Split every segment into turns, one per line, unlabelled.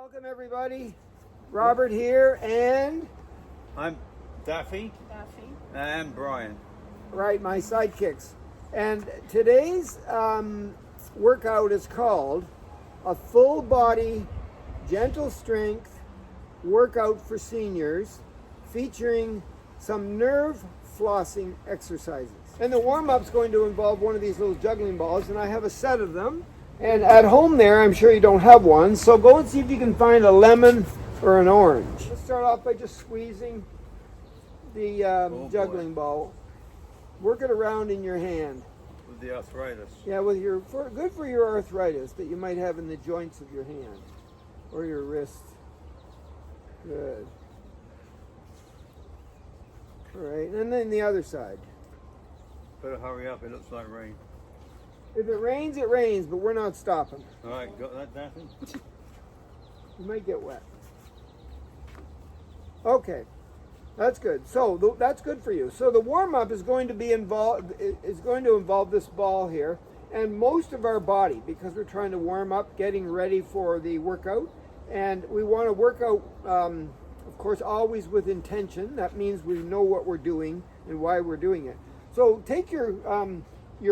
Welcome everybody. Robert here, and
I'm Dafi. And Bryan.
Right, my sidekicks. And today's workout is called a full body gentle strength workout for seniors, featuring some nerve flossing exercises. And the warm-up's going to involve one of these little juggling balls, and I have a set of them. And at home there, I'm sure you don't have one, so go and see if you can find a lemon or an orange. Let's start off by just squeezing the juggling ball. Work it around in your hand.
With the arthritis.
Yeah, with your good for your arthritis that you might have in the joints of your hand or your wrist. Good. All right, and then the other side.
Better hurry up, it looks like rain.
If it rains, but we're not stopping.
All right, got that, Dafi?
You might get wet. Okay, that's good. So that's good for you. So the warm-up is going to involve this ball here and most of our body, because we're trying to warm up, getting ready for the workout. And we want to work out, of course, always with intention. That means we know what we're doing and why we're doing it. So take your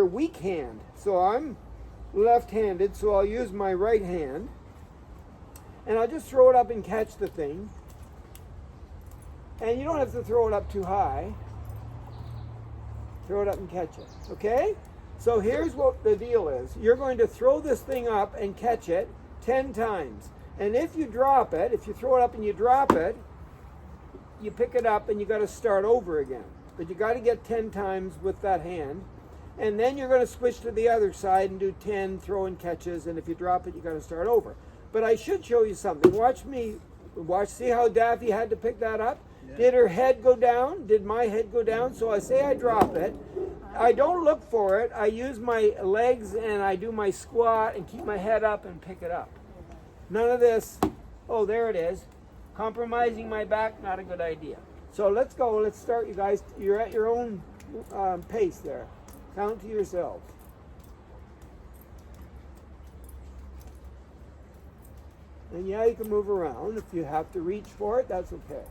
weak hand. So I'm left-handed, so I'll use my right hand. And I'll just throw it up and catch the thing. And you don't have to throw it up too high. Throw it up and catch it, okay? So here's what the deal is. You're going to throw this thing up and catch it 10 times. And if you drop it, if you throw it up and you drop it, you pick it up and you got to start over again. But you got to get 10 times with that hand. And then you're going to switch to the other side and do 10 throw-in catches. And if you drop it, you got to start over. But I should show you something. See how Dafi had to pick that up? Yeah. Did her head go down? Did my head go down? So I say I drop it. I don't look for it. I use my legs and I do my squat and keep my head up and pick it up. None of this, oh, there it is. Compromising my back, not a good idea. So let's go. Let's start, you guys. You're at your own pace there. Count to yourself. And yeah, you can move around. If you have to reach for it, that's okay.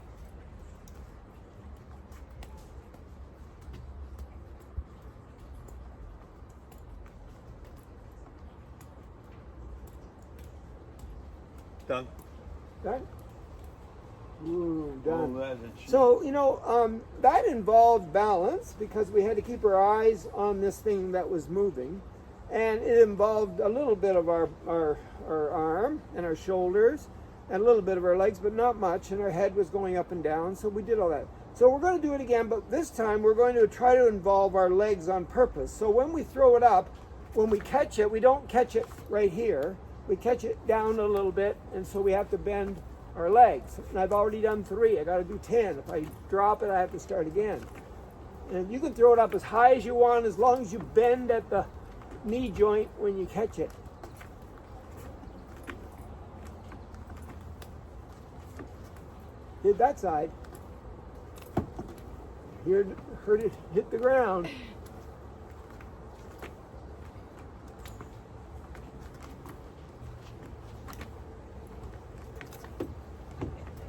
Done.
Done? Ooh, done.
Oh,
So, that involved balance because we had to keep our eyes on this thing that was moving. And it involved a little bit of our arm and our shoulders and a little bit of our legs, but not much. And our head was going up and down, so we did all that. So we're going to do it again, but this time we're going to try to involve our legs on purpose. So when we throw it up, when we catch it, we don't catch it right here. We catch it down a little bit, and so we have to bend our legs. And I've already done 3. I got to do 10. If I drop it, I have to start again. And you can throw it up as high as you want, as long as you bend at the knee joint when you catch it. Did that side. Heard it hit the ground.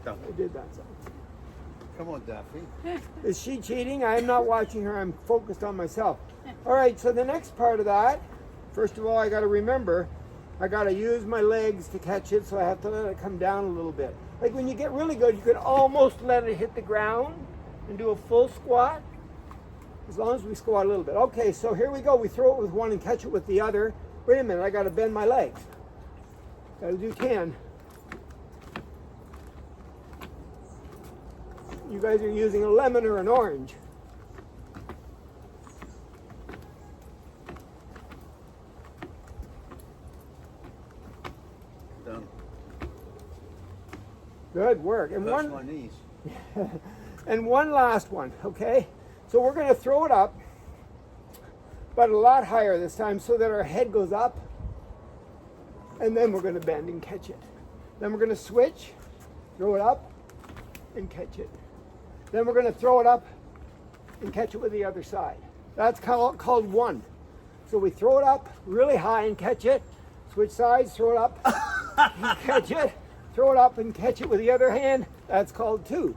I did that side.
Come on, Dafi.
Is she cheating? I am not watching her. I'm focused on myself. All right, so the next part of that, first of all, I got to remember, I got to use my legs to catch it, so I have to let it come down a little bit. Like when you get really good, you can almost let it hit the ground and do a full squat, as long as we squat a little bit. Okay, so here we go. We throw it with one and catch it with the other. Wait a minute, I got to bend my legs. Got to do 10. You guys are using a lemon or an orange.
Done.
Good work. And
That's my knees.
And one last one, okay? So we're going to throw it up, but a lot higher this time so that our head goes up, and then we're going to bend and catch it. Then we're going to switch, throw it up, and catch it. Then we're going to throw it up and catch it with the other side. That's called 1. So we throw it up really high and catch it. Switch sides, throw it up, and catch it. Throw it up and catch it with the other hand. That's called 2.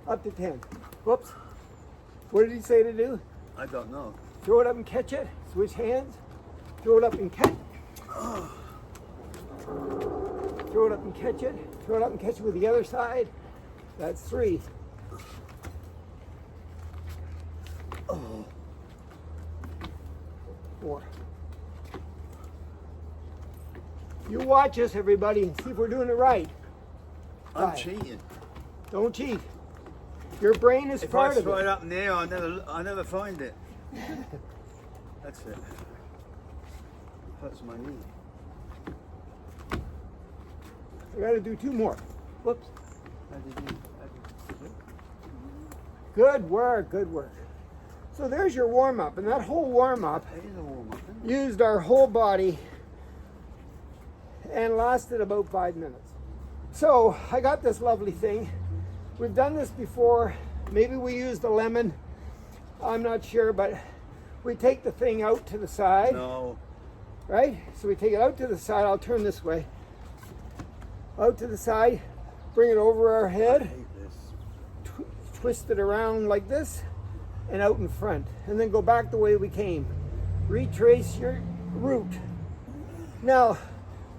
Up to 10. Whoops. What did he say to do?
I don't know.
Throw it up and catch it. Switch hands. Throw it up and catch. Throw it up and catch it. Throw it up and catch it with the other side. That's 3. 4. You watch us, everybody, and see if we're doing it right.
I'm
5.
cheating.
Don't cheat. Your brain is
If
part
I
of
throw it
it.
up in the air, I never find it. That's it. Hurts my knee.
I got to do 2 more. Whoops.
How did you?
Good work, good work. So there's your warm-up, and that whole warm-up
It is a warm-up, isn't it?
used our whole body and lasted about 5 minutes. So I got this lovely thing. We've done this before. Maybe we used a lemon. I'm not sure, but we take the thing out to the side,
No.
right? So we take it out to the side. I'll turn this way. Out to the side, bring it over our
I
head,
hate this.
twist it around like this, and out in front, and then go back the way we came. Retrace your route. Now,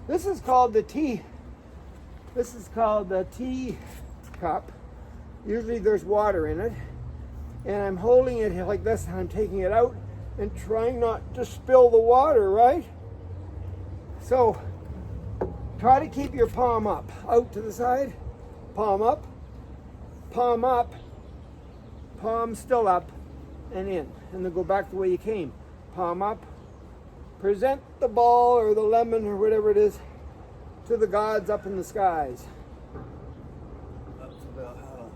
this is called the tea. This is called the tea cup. Usually there's water in it, and I'm holding it like this, and I'm taking it out and trying not to spill the water, right? So, try to keep your palm up, out to the side, palm up, palm still up, and in. And then go back the way you came. Palm up, present the ball or the lemon or whatever it is to the gods up in the skies.
That's about how.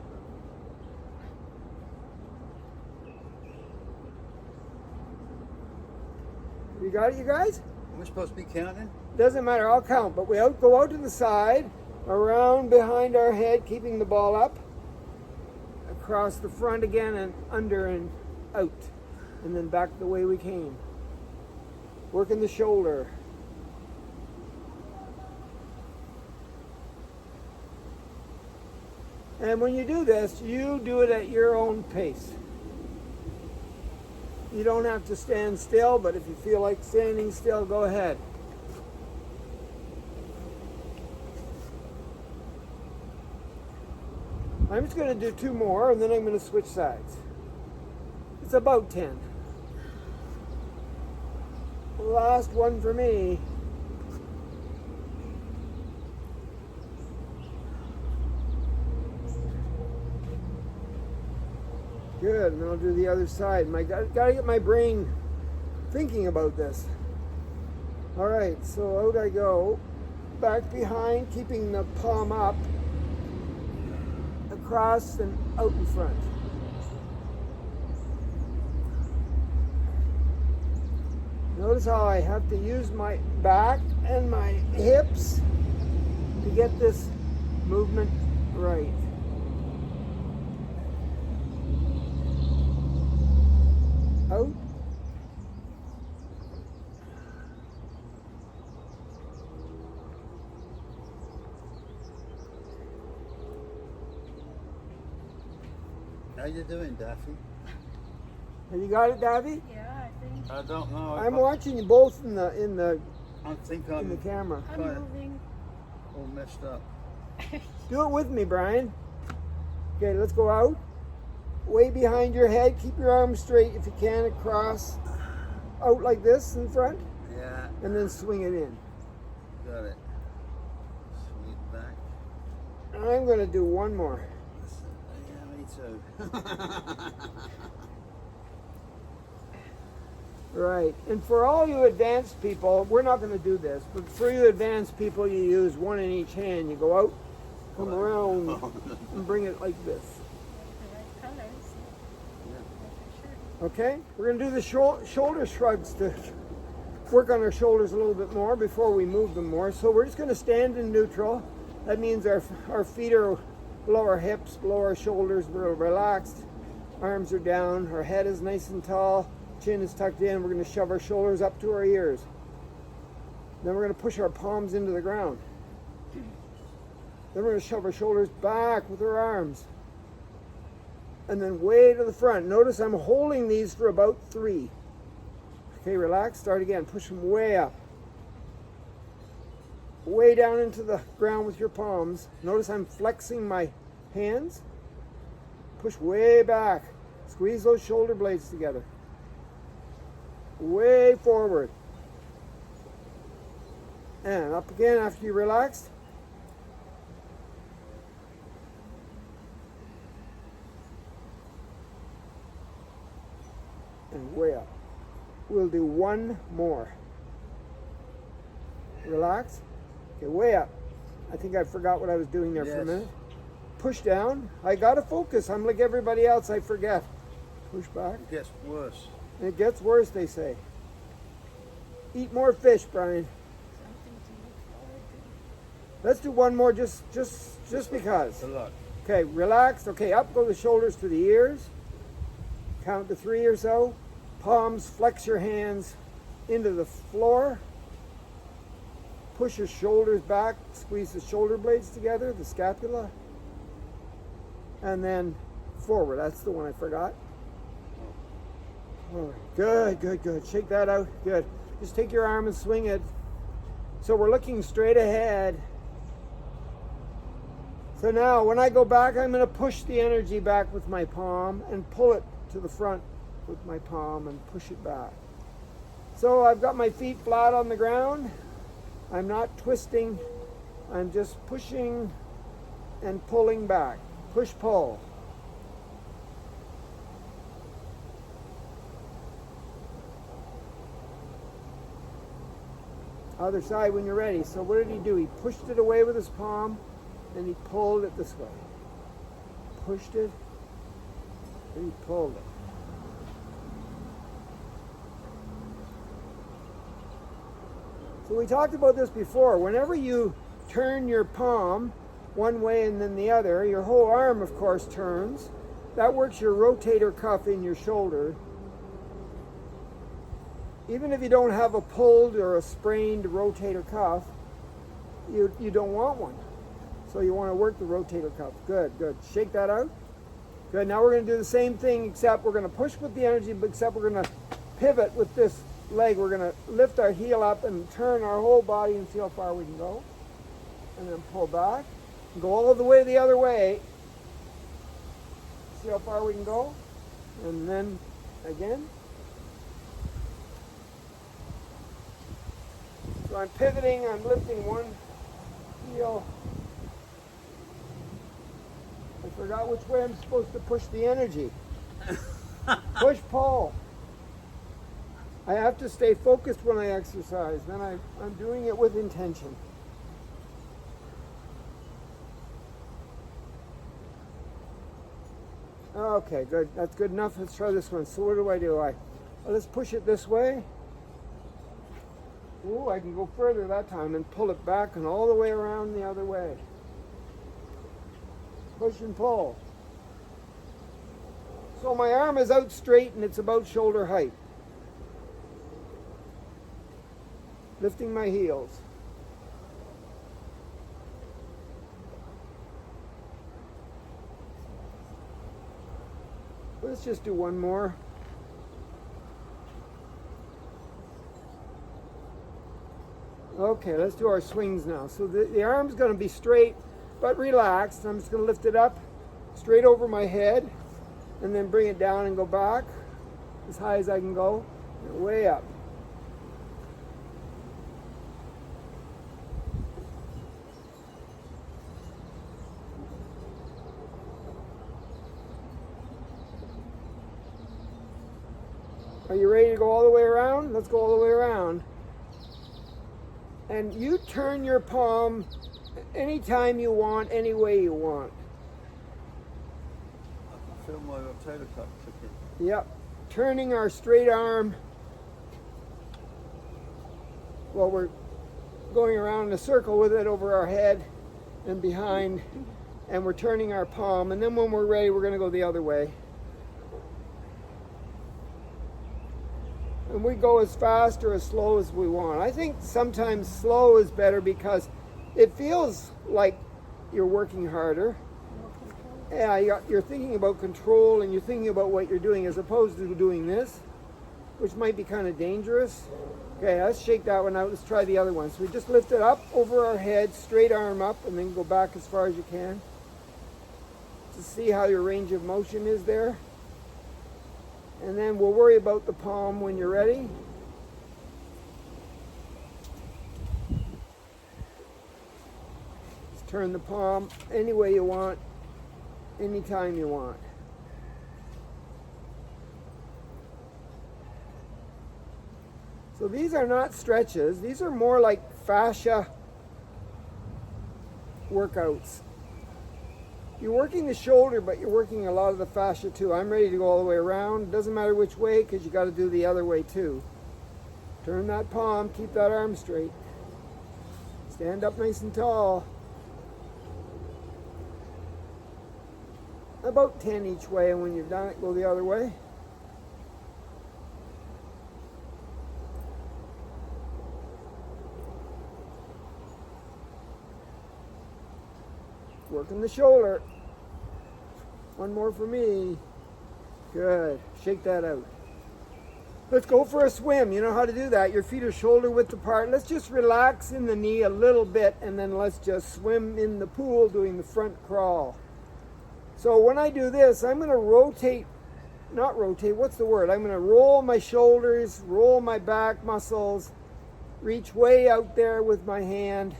You got it, you guys?
Am I supposed to be counting?
Doesn't matter, I'll count, but we go out to the side, around behind our head, keeping the ball up, across the front again, and under and out, and then back the way we came. Working the shoulder. And when you do this, you do it at your own pace. You don't have to stand still, but if you feel like standing still, go ahead. I'm just going to do 2 more, and then I'm going to switch sides. It's about 10. Last one for me. Good, and I'll do the other side. Gotta get my brain thinking about this. All right, so out I go. Back behind, keeping the palm up. Across and out in front. Notice how I have to use my back and my hips to get this movement right. Out.
How you doing, Dafi?
Have you got it, Davi?
Yeah, I think
I don't know.
I'm watching you both in the
I think
in the
I'm
camera.
I'm
Kinda.
moving.
all messed up.
Do it with me, Brian. Okay, let's go out. Way behind your head. Keep your arms straight if you can, across. Out like this in front,
Yeah,
and then swing it in.
got it. Sweet back.
And I'm going to do 1 more.
Yeah, me too.
Right. And for all you advanced people, we're not going to do this, but for you advanced people, you use 1 in each hand. You go out, come around, and bring it like this.
The right colors.
Yeah.
Okay? We're going to do the shoulder shrugs to work on our shoulders a little bit more before we move them more. So we're just going to stand in neutral. That means our feet are below our hips, below our shoulders. We're relaxed. Arms are down. Our head is nice and tall. Chin is tucked in. We're going to shove our shoulders up to our ears. Then we're going to push our palms into the ground. Then we're going to shove our shoulders back with our arms. And then way to the front. Notice I'm holding these for about 3. Okay, relax. Start again. Push them way up. Way down into the ground with your palms. Notice I'm flexing my hands. Push way back. Squeeze those shoulder blades together. Way forward. And up again after you relaxed. And way up. We'll do one more. Relax. Okay, way up. I think I forgot what I was doing there for a minute. Push down. I gotta focus. I'm like everybody else. I forget. Push back.
It gets worse.
And it gets worse, they say. Eat more fish, Brian.
Something to look forward to.
Let's do one more just because.
A lot.
Okay, relaxed. Okay, up go the shoulders to the ears. Count to 3 or so. Palms, flex your hands into the floor. Push your shoulders back. Squeeze the shoulder blades together, the scapula. And then forward. That's the one I forgot. All right. Good, good, good. Shake that out. Good. Just take your arm and swing it. So we're looking straight ahead. So now when I go back, I'm going to push the energy back with my palm and pull it to the front with my palm and push it back. So I've got my feet flat on the ground. I'm not twisting. I'm just pushing and pulling back. Push, pull. Other side when you're ready. So what did he do? He pushed it away with his palm and he pulled it this way. Pushed it and he pulled it. So we talked about this before. Whenever you turn your palm one way and then the other, your whole arm, of course, turns. That works your rotator cuff in your shoulder. Even if you don't have a pulled or a sprained rotator cuff, you don't want one. So you want to work the rotator cuff. Good, good. Shake that out. Good. Now we're going to do the same thing, except we're going to push with the energy, but except we're going to pivot with this leg. We're going to lift our heel up and turn our whole body and see how far we can go. And then pull back. Go all the way the other way. See how far we can go. And then again. So I'm pivoting, I'm lifting one heel. I forgot which way I'm supposed to push the energy. Push, pull. I have to stay focused when I exercise. Then I'm doing it with intention. Okay, good. That's good enough. Let's try this one. So what do? Let's push it this way. Ooh, I can go further that time and pull it back and all the way around the other way. Push and pull. So my arm is out straight and it's about shoulder height. Lifting my heels. Let's just do one more. Okay, let's do our swings now. So the arm's going to be straight but relaxed. I'm just going to lift it up straight over my head and then bring it down and go back as high as I can go and way up. Are you ready to go all the way around? Let's go all the way around. And you turn your palm anytime you want, any way you want.
I can feel my rotator cuff clicking.
Yep. Turning our straight arm. Well, we're going around in a circle with it over our head and behind. And we're turning our palm. And then when we're ready, we're going to go the other way. And we go as fast or as slow as we want. I think sometimes slow is better because it feels like you're working harder.
More control.
Yeah, you're thinking about control and you're thinking about what you're doing as opposed to doing this, which might be kind of dangerous. Okay, let's shake that one out. Let's try the other one. So we just lift it up over our head, straight arm up, and then go back as far as you can to see how your range of motion is there. And then we'll worry about the palm when you're ready. Just turn the palm any way you want, anytime you want. So these are not stretches. These are more like fascia workouts. You're working the shoulder, but you're working a lot of the fascia too. I'm ready to go all the way around. It doesn't matter which way because you got to do the other way too. Turn that palm, keep that arm straight. Stand up nice and tall. About 10 each way, and when you've done it, go the other way. Working the shoulder. One more for me. Good. Shake that out. Let's go for a swim. You know how to do that. Your feet are shoulder width apart. Let's just relax in the knee a little bit, and then let's just swim in the pool doing the front crawl. So when I do this, I'm going to rotate, not rotate, what's the word? I'm going to roll my shoulders, roll my back muscles, reach way out there with my hand.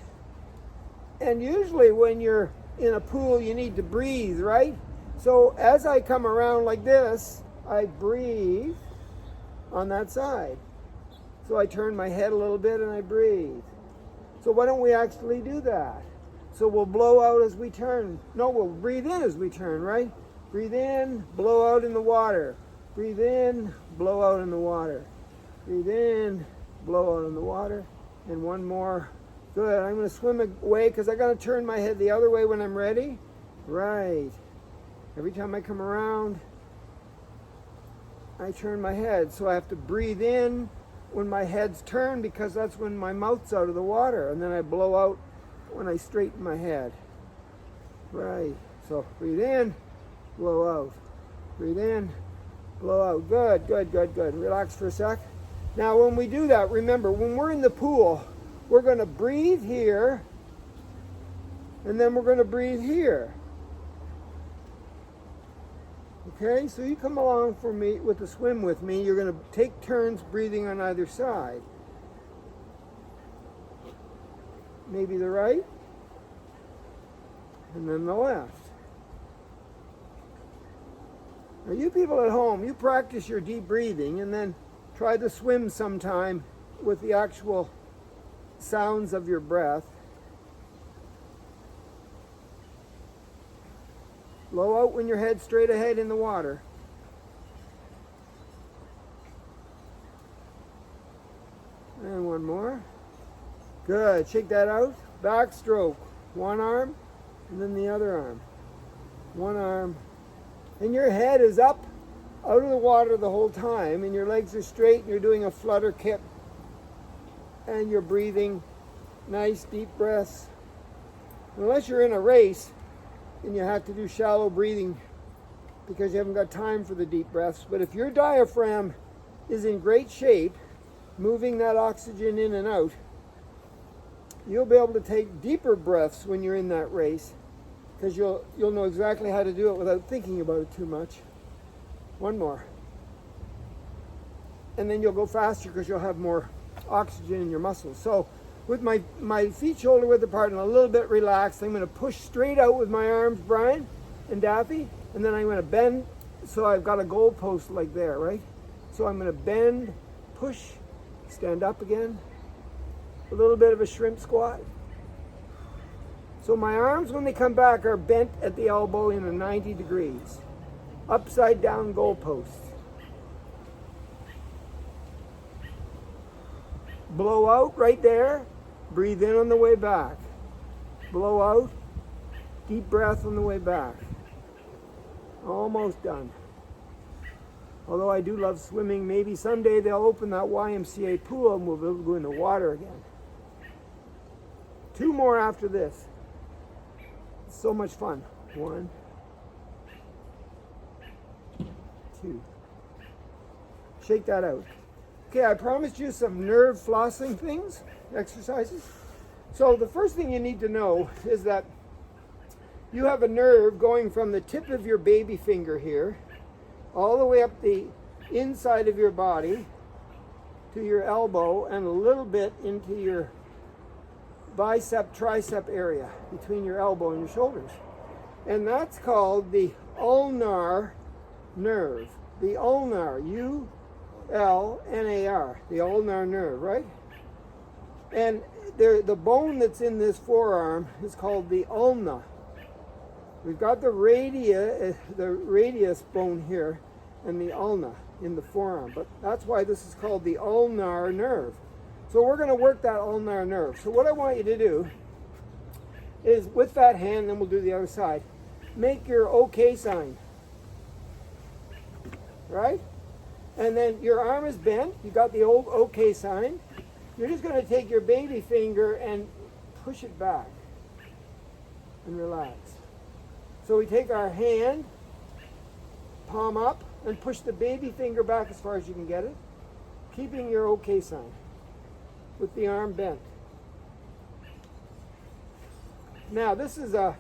And usually when you're in a pool, you need to breathe, right? So as I come around like this, I breathe on that side. So I turn my head a little bit and I breathe. So why don't we actually do that? So we'll blow out as we turn. No, we'll breathe in as we turn, right? Breathe in, blow out in the water. Breathe in, blow out in the water. Breathe in, blow out in the water. And one more. Good. I'm going to swim away because I got to turn my head the other way when I'm ready. Right. Every time I come around, I turn my head. So I have to breathe in when my head's turned because that's when my mouth's out of the water. And then I blow out when I straighten my head. Right. So breathe in, blow out. Breathe in, blow out. Good, good, good, good. Relax for a sec. Now when we do that, remember, when we're in the pool, we're going to breathe here, and then we're going to breathe here. Okay, so you come along for me with the swim with me. You're going to take turns breathing on either side. Maybe the right, and then the left. Now you people at home, you practice your deep breathing and then try to swim sometime with the actual sounds of your breath. Blow out when your head's straight ahead in the water. And one more. Good. Shake that out. Backstroke. One arm and then the other arm. One arm. And your head is up out of the water the whole time and your legs are straight and you're doing a flutter kick. And you're breathing nice deep breaths. Unless you're in a race and you have to do shallow breathing because you haven't got time for the deep breaths. But if your diaphragm is in great shape, moving that oxygen in and out, you'll be able to take deeper breaths when you're in that race because you'll know exactly how to do it without thinking about it too much. One more. And then you'll go faster because you'll have more oxygen in your muscles. So with my feet shoulder width apart and a little bit relaxed, I'm going to push straight out with my arms, Bryan and Dafi, and then I'm going to bend so I've got a goal post like there, right? So I'm going to bend, push, stand up again, a little bit of a shrimp squat. So my arms, when they come back, are bent at the elbow in a 90 degrees. Upside down goal post. Blow out right there. Breathe in on the way back. Blow out. Deep breath on the way back. Almost done. Although I do love swimming, maybe someday they'll open that YMCA pool and we'll be able to go in the water again. Two more after this. so much fun. 1, 2. Shake that out. Okay, I promised you some nerve flossing things, exercises. So the first thing you need to know is that you have a nerve going from the tip of your baby finger here all the way up the inside of your body to your elbow and a little bit into your bicep tricep area between your elbow and your shoulders. And that's called the ulnar nerve. The ulnar, U-L-N-A-R, the ulnar nerve, right? And the bone that's in this forearm is called the ulna. We've got the radius bone here and the ulna in the forearm, but that's why this is called the ulnar nerve. So we're going to work that ulnar nerve. So what I want you to do is with that hand, then we'll do the other side, make your OK sign, right? And then your arm is bent. You got the old OK sign. You're just going to take your baby finger and push it back and relax. So we take our hand, palm up, and push the baby finger back as far as you can get it, keeping your OK sign with the arm bent. Now this is a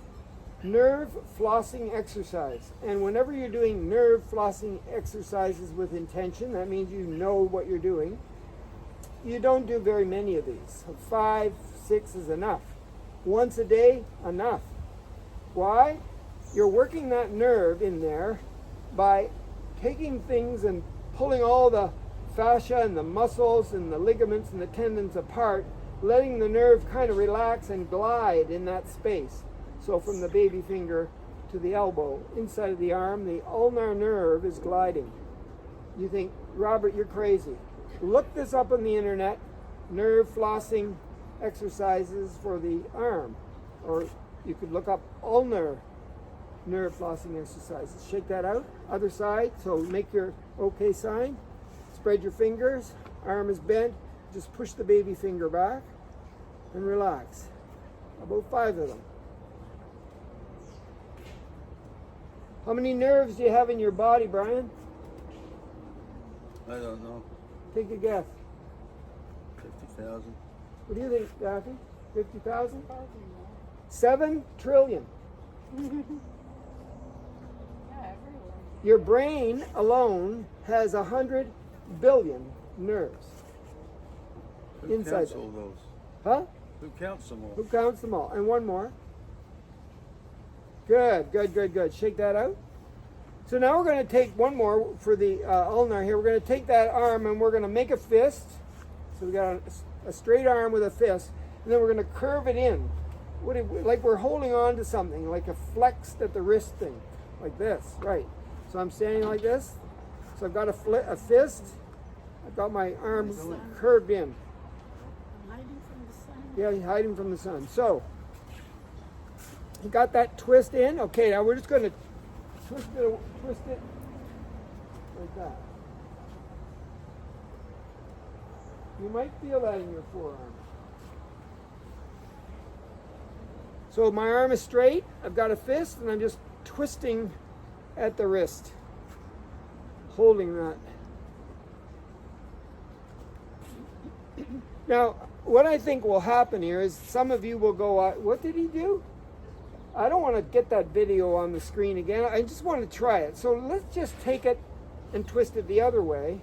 nerve flossing exercise, and whenever you're doing nerve flossing exercises with intention, that means you know what you're doing. You don't do very many of these. 5, 6 is enough. Once a day, enough. Why? You're working that nerve in there by taking things and pulling all the fascia and the muscles and the ligaments and the tendons apart, letting the nerve kind of relax and glide in that space. So from the baby finger to the elbow, inside of the arm, the ulnar nerve is gliding. You think, Robert, you're crazy. Look this up on the internet, nerve flossing exercises for the arm. Or you could look up ulnar nerve flossing exercises. Shake that out. Other side. So make your OK sign. Spread your fingers. Arm is bent. Just push the baby finger back and relax. About 5 of them. How many nerves do you have in your body, Bryan?
I don't know.
Take a guess.
50,000.
What do you think, Dafi? 50,000?
Probably more.
7 trillion.
Yeah, everywhere.
Your brain alone has 100 billion nerves.
Who
Inside
counts
there.
all those?
Huh?
Who counts them all?
Who counts them all? And one more. Good, good, good, good. Shake that out. So now we're going to take one more for the ulnar here. We're going to take that arm and we're going to make a fist. So we got a straight arm with a fist, and then we're going to curve it in. Like we're holding on to something, like a flexed at the wrist thing, like this, right? So I'm standing like this. So I've got a fist. I've got my arm curved in.
Hiding from the sun.
Yeah, he's hiding from the sun. So you got that twist in. Okay, now we're just going to twist it like that. You might feel that in your forearm. So my arm is straight. I've got a fist, and I'm just twisting at the wrist, holding that. Now, what I think will happen here is some of you will go, what did he do? I don't want to get that video on the screen again. I just want to try it. So let's just take it and twist it the other way.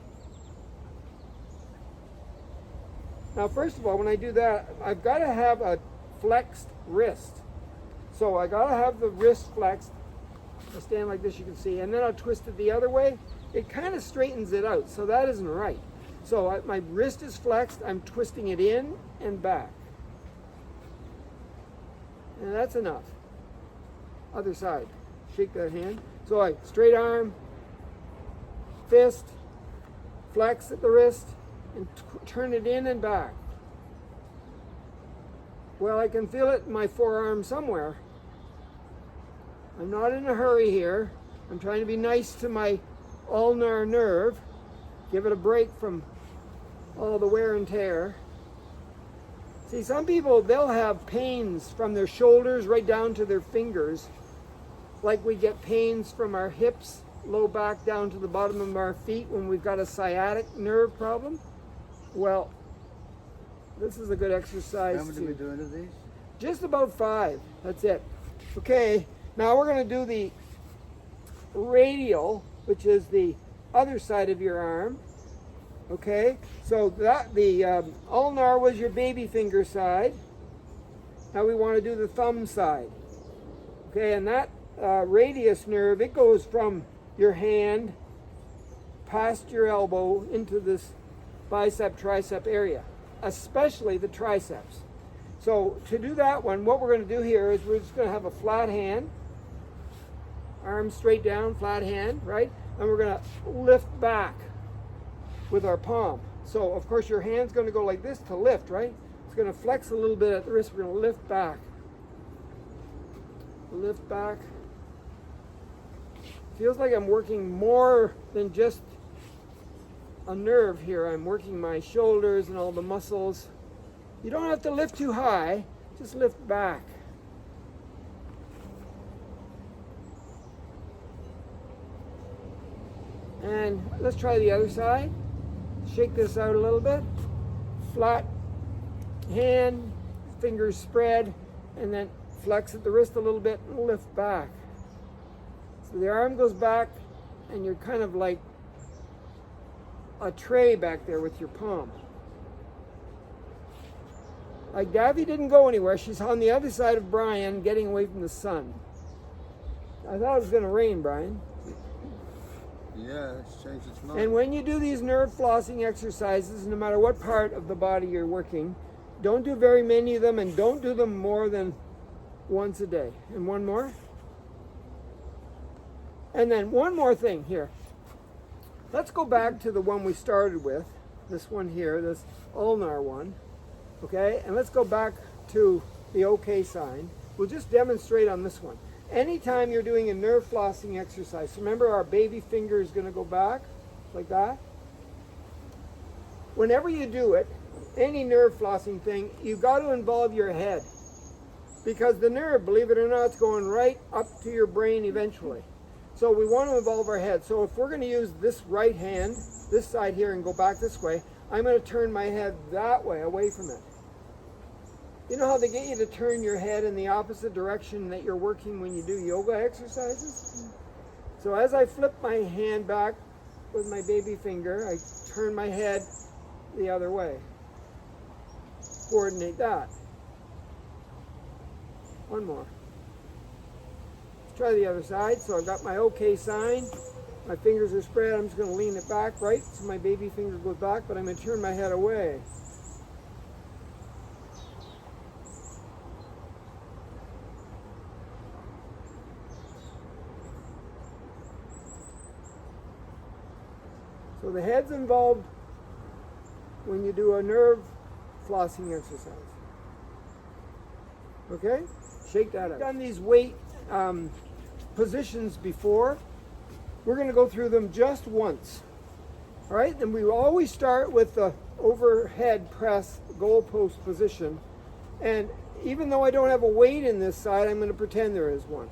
Now, first of all, when I do that, I've got to have a flexed wrist. So I got to have the wrist flexed. I'll stand like this, you can see, and then I'll twist it the other way. It kind of straightens it out, so that isn't right. So my wrist is flexed, I'm twisting it in and back. And that's enough. Other side. Shake that hand. So I straight arm, fist, flex at the wrist, and turn it in and back. Well, I can feel it in my forearm somewhere. I'm not in a hurry here. I'm trying to be nice to my ulnar nerve. Give it a break from all the wear and tear. See, some people, they'll have pains from their shoulders right down to their fingers, like we get pains from our hips, low back down to the bottom of our feet when we've got a sciatic nerve problem. Well, this is a good exercise.
How many are we doing of these?
Just about 5. That's it. Okay, now we're going to do the radial, which is the other side of your arm. Okay, so that the ulnar was your baby finger side. Now we want to do the thumb side. Okay, and that radius nerve, it goes from your hand past your elbow into this bicep tricep area, especially the triceps. So to do that one, what we're going to do here is we're just going to have a flat hand, arm straight down, flat hand, right? And we're going to lift back with our palm. So of course your hand's going to go like this to lift, right? It's going to flex a little bit at the wrist. We're going to lift back. Lift back. Feels like I'm working more than just a nerve here. I'm working my shoulders and all the muscles. You don't have to lift too high, just lift back. And let's try the other side. Shake this out a little bit. Flat hand, fingers spread, and then flex at the wrist a little bit and lift back. So the arm goes back and you're kind of like a tray back there with your palm. Like Dafi didn't go anywhere. She's on the other side of Bryan, getting away from the sun. I thought it was going to rain, Bryan.
Yeah, it's changed its mind.
And when you do these nerve flossing exercises, no matter what part of the body you're working, don't do very many of them and don't do them more than once a day. And one more. And then one more thing here. Let's go back to the one we started with. This one here, this ulnar one. Okay, and let's go back to the OK sign. We'll just demonstrate on this one. Anytime you're doing a nerve flossing exercise, remember our baby finger is going to go back like that. Whenever you do it, any nerve flossing thing, you've got to involve your head. Because the nerve, believe it or not, is going right up to your brain eventually. So we want to involve our head. So if we're going to use this right hand, this side here, and go back this way, I'm going to turn my head that way, away from it. You know how they get you to turn your head in the opposite direction that you're working when you do yoga exercises? So as I flip my hand back with my baby finger, I turn my head the other way. Coordinate that. One more. Let's try the other side. So I've got my OK sign. My fingers are spread. I'm just going to lean it back, right? So my baby finger goes back, but I'm going to turn my head away. So the head's involved when you do a nerve flossing exercise. Okay? Shake that out. I've done these weight positions before. We're going to go through them just once. All right? And we always start with the overhead press goalpost position. And even though I don't have a weight in this side, I'm going to pretend there is one.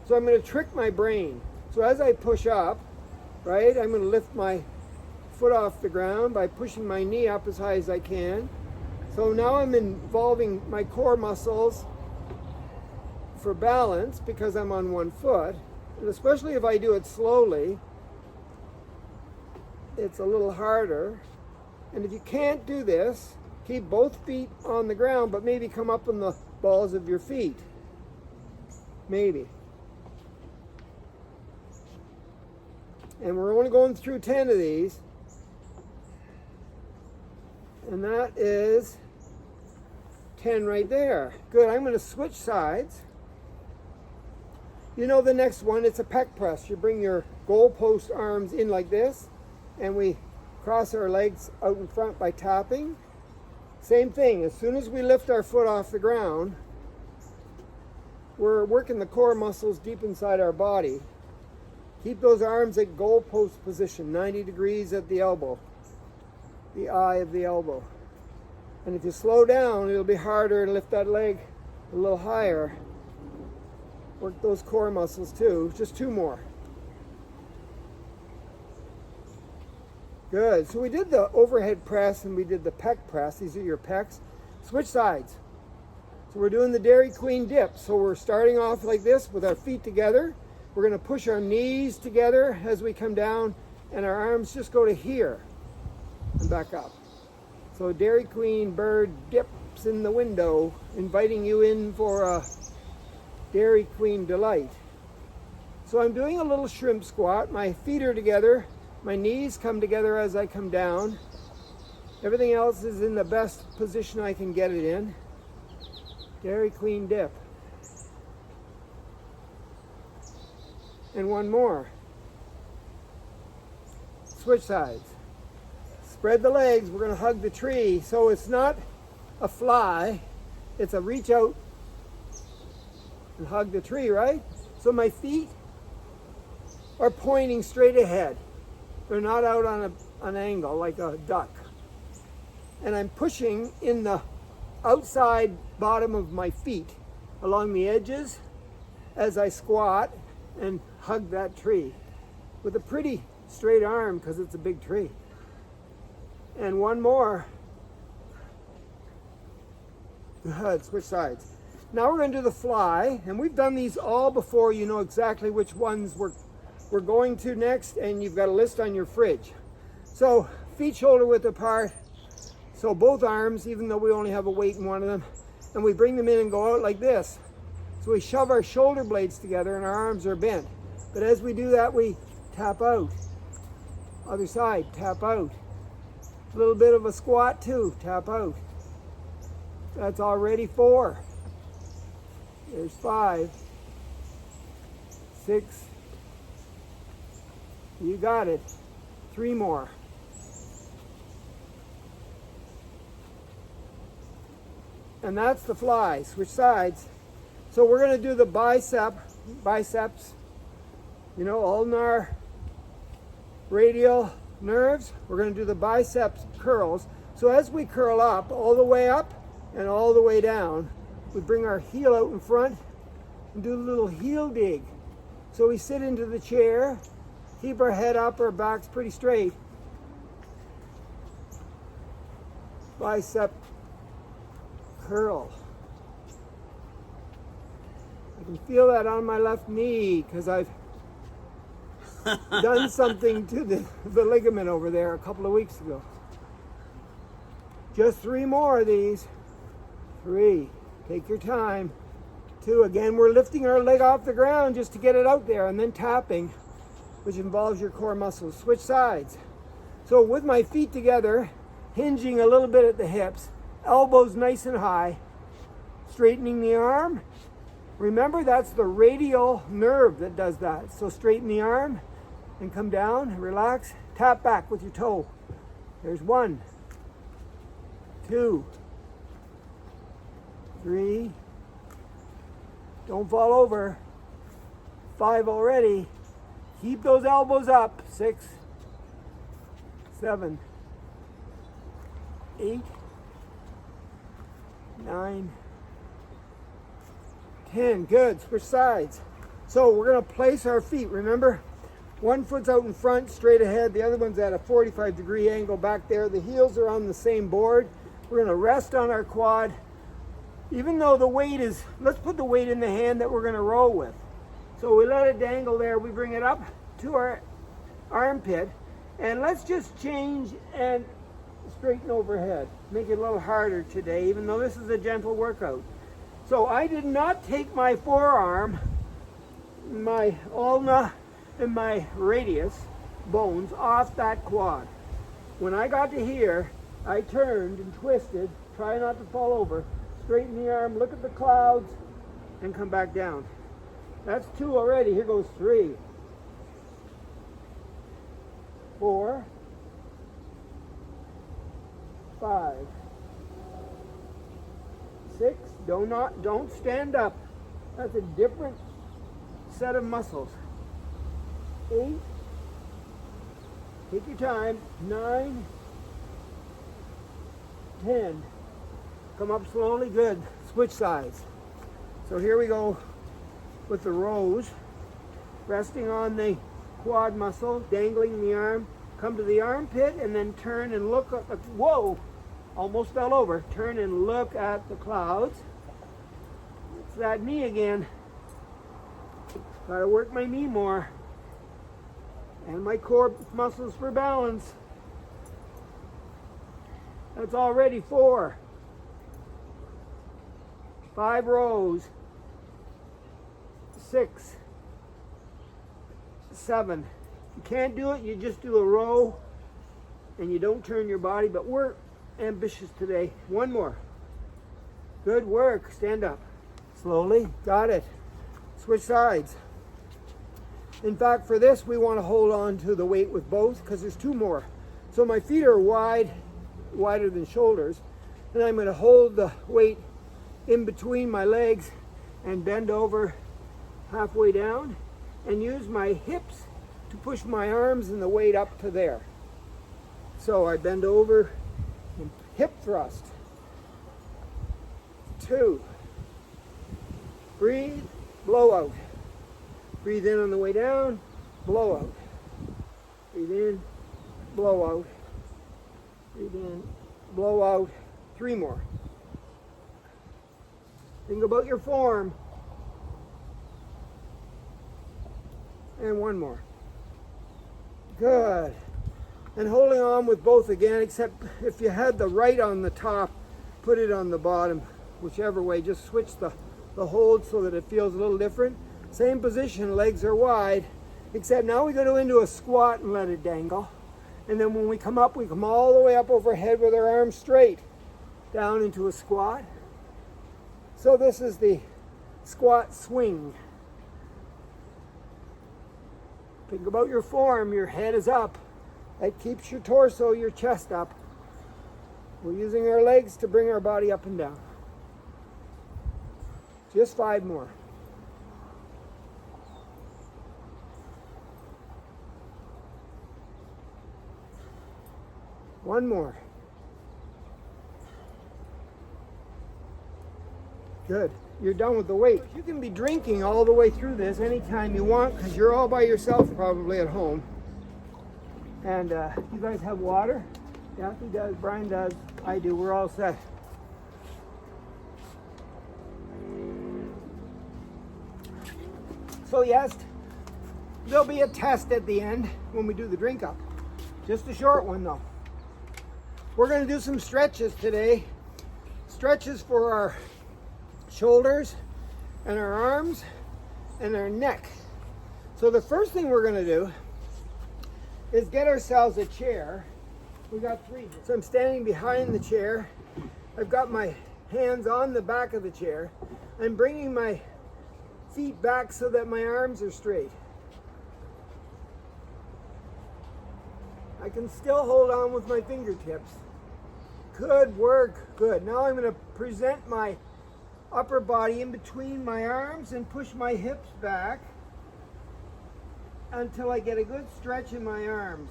So I'm going to trick my brain. So as I push up, right, I'm going to lift my foot off the ground by pushing my knee up as high as I can. So now I'm involving my core muscles for balance because I'm on one foot. And especially if I do it slowly, it's a little harder. And if you can't do this, keep both feet on the ground, but maybe come up on the balls of your feet. Maybe. And we're only going through 10 of these. And that is 10 right there. Good, I'm going to switch sides. You know the next one, it's a pec press. You bring your goalpost arms in like this, and we cross our legs out in front by tapping. Same thing, as soon as we lift our foot off the ground, we're working the core muscles deep inside our body. Keep those arms at goalpost position, 90 degrees at the elbow, the eye of the elbow. And if you slow down, it'll be harder to lift that leg a little higher. Work those core muscles too. Just 2 more. Good. So we did the overhead press and we did the pec press. These are your pecs. Switch sides. So we're doing the Dairy Queen dip. So we're starting off like this with our feet together. We're going to push our knees together as we come down, and our arms just go to here and back up. So Dairy Queen bird dips in the window, inviting you in for a Dairy Queen delight. So I'm doing a little shrimp squat. My feet are together. My knees come together as I come down. Everything else is in the best position I can get it in. Dairy Queen dip. And 1 more. Switch sides. Spread the legs. We're going to hug the tree. So it's not a fly. It's a reach out and hug the tree, right? So my feet are pointing straight ahead. They're not out on an angle like a duck. And I'm pushing in the outside bottom of my feet along the edges as I squat and hug that tree with a pretty straight arm because it's a big tree. And 1 more. Good. Switch sides. Now we're going to do the fly, and we've done these all before. You know exactly which ones we're going to next, and you've got a list on your fridge. So feet shoulder width apart. So both arms, even though we only have a weight in one of them, and we bring them in and go out like this. So we shove our shoulder blades together and our arms are bent. But as we do that, we tap out. Other side, tap out. A little bit of a squat too, tap out. That's already 4. There's 5, 6. You got it. 3 more. And that's the fly. Switch sides. So we're going to do the biceps, you know, ulnar, radial nerves. We're going to do the biceps curls. So as we curl up, all the way up and all the way down, we bring our heel out in front and do a little heel dig. So we sit into the chair, keep our head up, our back's pretty straight. Bicep curl. I can feel that on my left knee because I've done something to the ligament over there a couple of weeks ago. Just 3 more of these. 3. Take your time. 2. Again, we're lifting our leg off the ground just to get it out there, and then tapping, which involves your core muscles. Switch sides. So with my feet together, hinging a little bit at the hips, elbows nice and high, straightening the arm. Remember, that's the radial nerve that does that. So straighten the arm and come down, relax, tap back with your toe. There's 1, 2, 3. Don't fall over. 5 already. Keep those elbows up. 6, 7, 8, 9, 10. Good. Switch sides. So we're going to place our feet. Remember, one foot's out in front, straight ahead. The other one's at a 45-degree angle back there. The heels are on the same board. We're going to rest on our quad. Even though the weight is, let's put the weight in the hand that we're going to row with. So we let it dangle there. We bring it up to our armpit. And let's just change and straighten overhead. Make it a little harder today, even though this is a gentle workout. So I did not take my forearm, my ulnar, and my radius bones off that quad. When I got to here, I turned and twisted, try not to fall over, straighten the arm, look at the clouds, and come back down. That's 2 already. Here goes 3, 4, 5, 6. Don't stand up. That's a different set of muscles. 8. Take your time. 9, 10. Come up slowly, good. Switch sides. So here we go with the rows. Resting on the quad muscle, dangling the arm. Come to the armpit and then turn and look up. Whoa! Almost fell over. Turn and look at the clouds. It's that knee again. Gotta work my knee more. And my core muscles for balance. That's already 4. 5 rows. 6. 7. If you can't do it, you just do a row and you don't turn your body, but we're ambitious today. 1 more. Good work. Stand up. Slowly. Got it. Switch sides. In fact, for this, we want to hold on to the weight with both because there's 2 more. So my feet are wide, wider than shoulders, and I'm going to hold the weight in between my legs and bend over halfway down and use my hips to push my arms and the weight up to there. So I bend over and hip thrust. 2. Breathe, blow out. Breathe in on the way down, blow out. Breathe in, blow out. Breathe in, blow out. 3 more. Think about your form. And 1 more. Good. And holding on with both again, except if you had the right on the top, put it on the bottom. Whichever way, just switch the hold so that it feels a little different. Same position, legs are wide, except now we go into a squat and let it dangle. And then when we come up, we come all the way up overhead with our arms straight, down into a squat. So this is the squat swing. Think about your form, your head is up. That keeps your torso, your chest up. We're using our legs to bring our body up and down. Just 5 more. One more. Good. You're done with the weight. You can be drinking all the way through this anytime you want because you're all by yourself probably at home. And you guys have water? Dafi does, Bryan does, I do. We're all set. So yes, there'll be a test at the end when we do the drink up. Just a short one though. We're going to do some stretches today. Stretches for our shoulders and our arms and our neck. So the first thing we're going to do is get ourselves a chair. We got 3. So I'm standing behind the chair. I've got my hands on the back of the chair. I'm bringing my feet back so that my arms are straight. I can still hold on with my fingertips. Good work, good. Now I'm going to present my upper body in between my arms and push my hips back until I get a good stretch in my arms.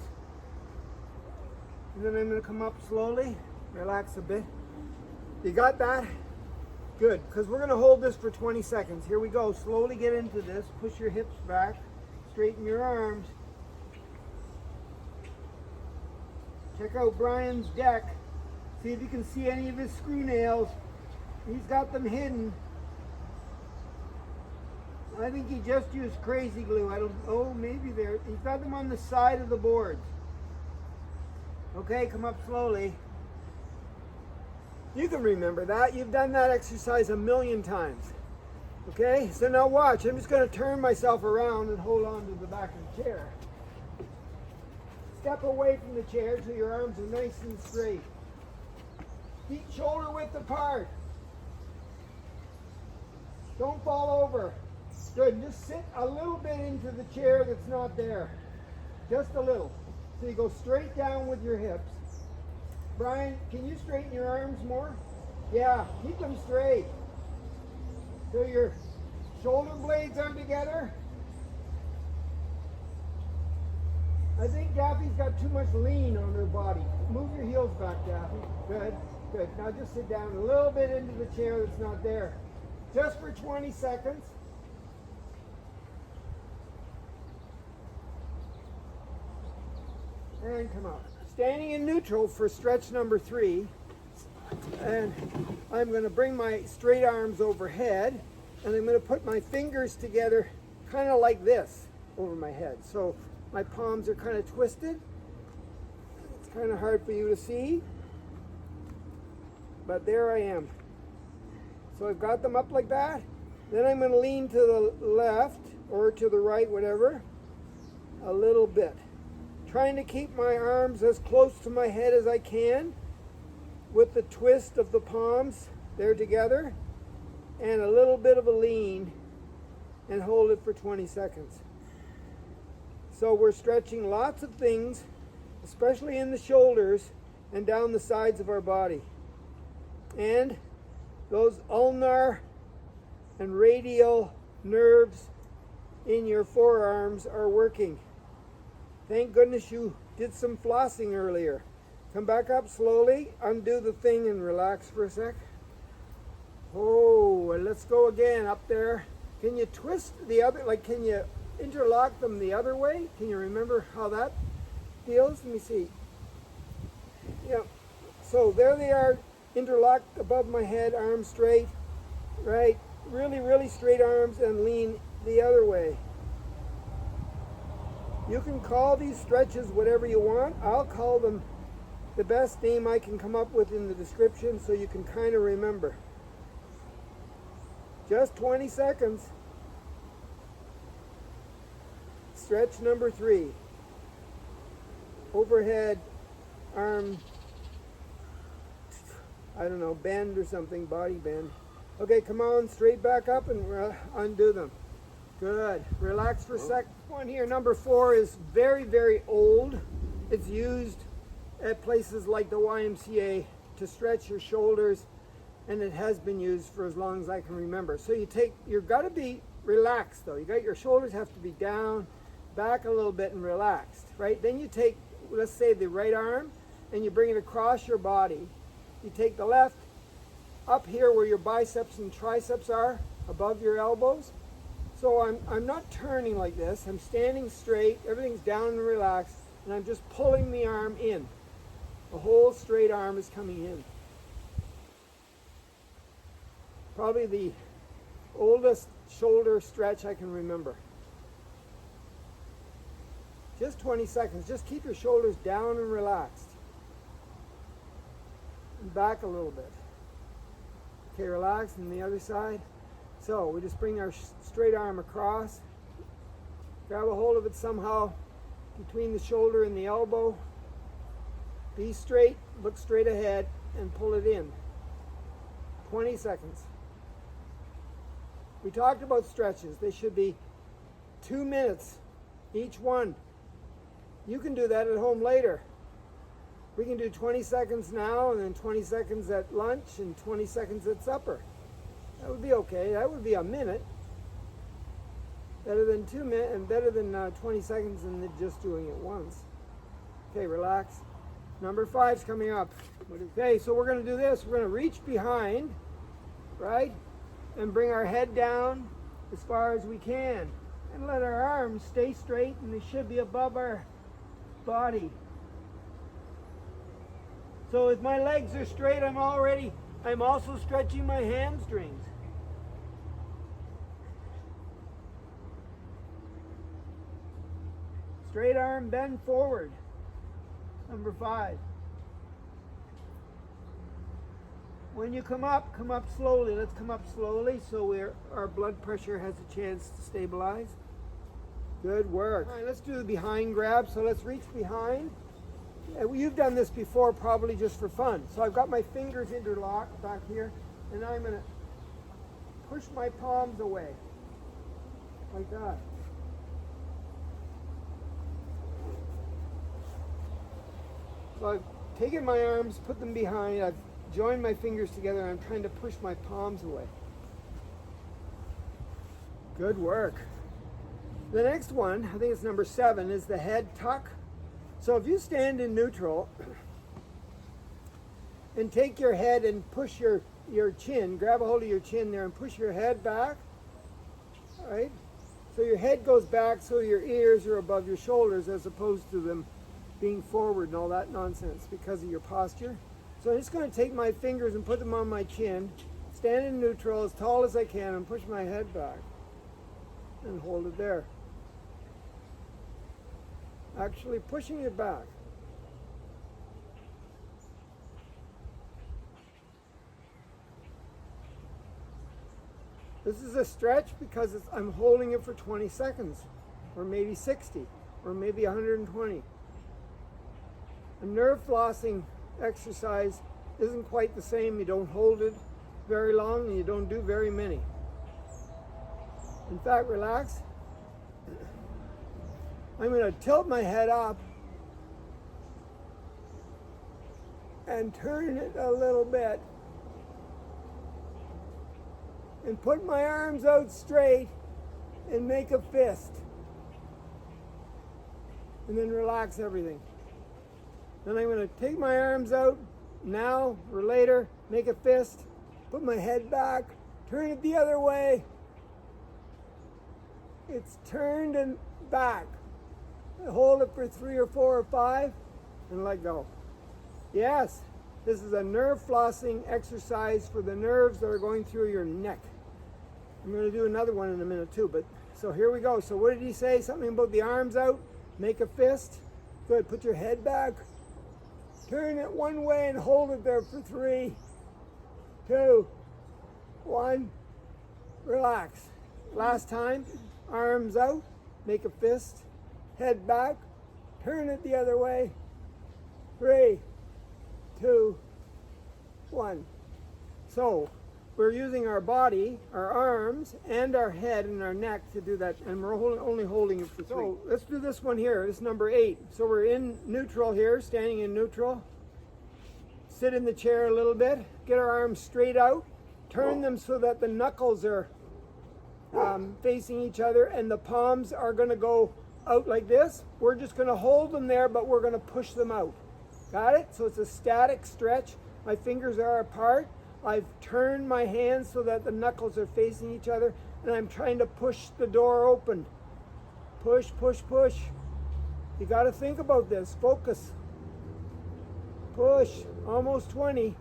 And then I'm going to come up slowly, relax a bit. You got that? Good, because we're going to hold this for 20 seconds. Here we go. Slowly get into this. Push your hips back. Straighten your arms. Check out Bryan's deck. See if you can see any of his screw nails. He's got them hidden. I think he just used crazy glue. I don't, oh, maybe there. He's got them on the side of the boards. Okay, come up slowly. You can remember that. You've done that exercise a million times. Okay, so now watch. I'm just going to turn myself around and hold on to the back of the chair. Step away from the chair till your arms are nice and straight. Feet shoulder width apart. Don't fall over. Good, just sit a little bit into the chair that's not there. Just a little. So you go straight down with your hips. Bryan, can you straighten your arms more? Yeah, keep them straight. So your shoulder blades are together. I think Dafi's got too much lean on her body. Move your heels back, Dafi. Good. Good. Now just sit down a little bit into the chair that's not there. Just for 20 seconds. And come out. Standing in neutral for stretch number 3. And I'm going to bring my straight arms overhead. And I'm going to put my fingers together kind of like this over my head. So my palms are kind of twisted. It's kind of hard for you to see. But there I am. So I've got them up like that. Then I'm going to lean to the left or to the right, whatever, a little bit. Trying to keep my arms as close to my head as I can with the twist of the palms. They're together. And a little bit of a lean and hold it for 20 seconds. So we're stretching lots of things, especially in the shoulders and down the sides of our body. And those ulnar and radial nerves in your forearms are working. Thank goodness you did some flossing earlier. Come back up slowly, undo the thing and relax for a sec. Oh, and let's go again up there. Can you twist the other, like can you interlock them the other way? Can you remember how that feels? Let me see. Yeah, so there they are, interlocked above my head, arms straight, right? Really, really straight arms and lean the other way. You can call these stretches whatever you want. I'll call them the best name I can come up with in the description so you can kind of remember. Just 20 seconds. Stretch number 3. Overhead arm, I don't know, bend or something, body bend. Okay, come on, straight back up and undo them. Good. Relax for a sec. One here, number 4, is very, very old. It's used at places like the YMCA to stretch your shoulders, and it has been used for as long as I can remember. So you've got to be relaxed though. Your shoulders have to be down, back a little bit and relaxed, right? Then you take, let's say, the right arm and you bring it across your body. You take the left up here where your biceps and triceps are, above your elbows. So I'm not turning like this. I'm standing straight, everything's down and relaxed, and I'm just pulling the arm in. The whole straight arm is coming in. Probably the oldest shoulder stretch I can remember. Just 20 seconds. Just keep your shoulders down and relaxed. And back a little bit. Okay, relax, and the other side. So we just bring our straight arm across. Grab a hold of it somehow between the shoulder and the elbow. Be straight, look straight ahead, and pull it in. 20 seconds. We talked about stretches. They should be 2 minutes each one. You can do that at home later. We can do 20 seconds now and then 20 seconds at lunch and 20 seconds at supper. That would be okay. That would be a minute. Better than 2 minutes and better than 20 seconds and just doing it once. Okay, relax. Number 5's coming up. Okay, so we're going to do this. We're going to reach behind, right? And bring our head down as far as we can. And let our arms stay straight, and they should be above our body. So if my legs are straight, I'm also stretching my hamstrings. Straight arm bend forward. Number 5. When you come up slowly. Let's come up slowly so our blood pressure has a chance to stabilize. Good work. All right, let's do the behind grab. So let's reach behind. You've done this before, probably just for fun. So I've got my fingers interlocked back here, and I'm going to push my palms away, like that. So I've taken my arms, put them behind, I've joined my fingers together, and I'm trying to push my palms away. Good work. The next one, I think it's number 7, is the head tuck. So if you stand in neutral and take your head and push your chin, grab a hold of your chin there and push your head back. All right? So your head goes back so your ears are above your shoulders as opposed to them being forward and all that nonsense because of your posture. So I'm just going to take my fingers and put them on my chin, stand in neutral as tall as I can and push my head back and hold it there. Actually pushing it back. This is a stretch because I'm holding it for 20 seconds, or maybe 60, or maybe 120. A nerve flossing exercise isn't quite the same. You don't hold it very long and you don't do very many. In fact, relax. I'm going to tilt my head up and turn it a little bit and put my arms out straight and make a fist. And then relax everything. Then I'm going to take my arms out now or later, make a fist, put my head back, turn it the other way. It's turned and back. Hold it for 3 or 4 or 5 and let go. Yes, this is a nerve flossing exercise for the nerves that are going through your neck. I'm going to do another one in a minute too, but so here we go. So what did he say? Something about the arms out, make a fist. Good, put your head back. Turn it one way and hold it there for 3, 2, 1. Relax. Last time, arms out, make a fist, head back, turn it the other way. 3, 2, 1. So we're using our body, our arms, and our head and our neck to do that, and we're only holding it for 3. So let's do this one here. This is number 8. So we're in neutral here, standing in neutral. Sit in the chair a little bit. Get our arms straight out. Turn them so that the knuckles are facing each other, and the palms are going to go out like this. We're just going to hold them there, but we're going to push them out. Got it? So it's a static stretch. My fingers are apart. I've turned my hands so that the knuckles are facing each other, and I'm trying to push the door open. Push, push, push. You got to think about this. Focus. Push. Almost 20.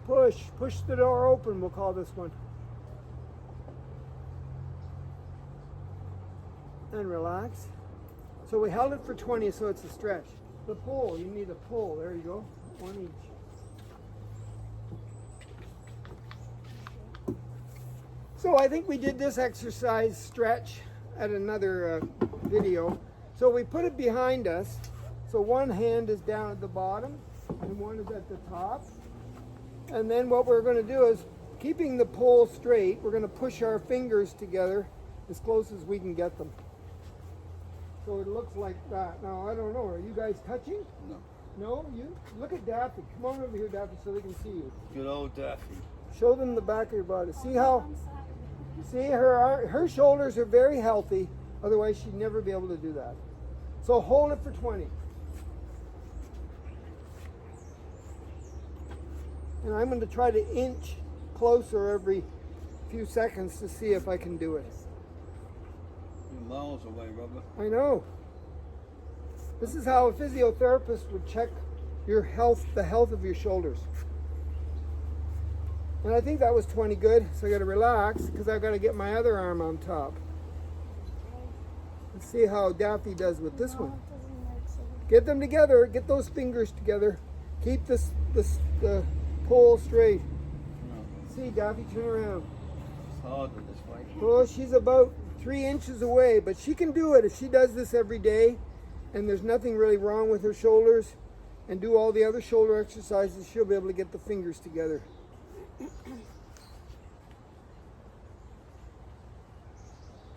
Push. Push the door open, we'll call this one. And relax. So we held it for 20, so it's a stretch. The pull, you need a pull. There you go. 1 each. So I think we did this exercise stretch at another video. So we put it behind us. So one hand is down at the bottom and one is at the top. And then what we're going to do is, keeping the pole straight, we're going to push our fingers together as close as we can get them. So it looks like that. Now, I don't know. Are you guys touching?
No.
No? You? Look at Dafi. Come on over here, Dafi, so they can see you.
Good old Dafi.
Show them the back of your body. See how... See, her shoulders are very healthy. Otherwise, she'd never be able to do that. So hold it for 20. And I'm going to try to inch closer every few seconds to see if I can do it.
You're miles away, Robert.
I know. This is how a physiotherapist would check your health, the health of your shoulders. And I think that was 20 good, so I got to relax because I've got to get my other arm on top. Let's see how Dafi does with this one. Get them together, get those fingers together. Keep the pole straight. See, Dafi, turn around.
It's hard with this way.
Well, she's about 3 inches away, but she can do it if she does this every day and there's nothing really wrong with her shoulders and do all the other shoulder exercises, she'll be able to get the fingers together.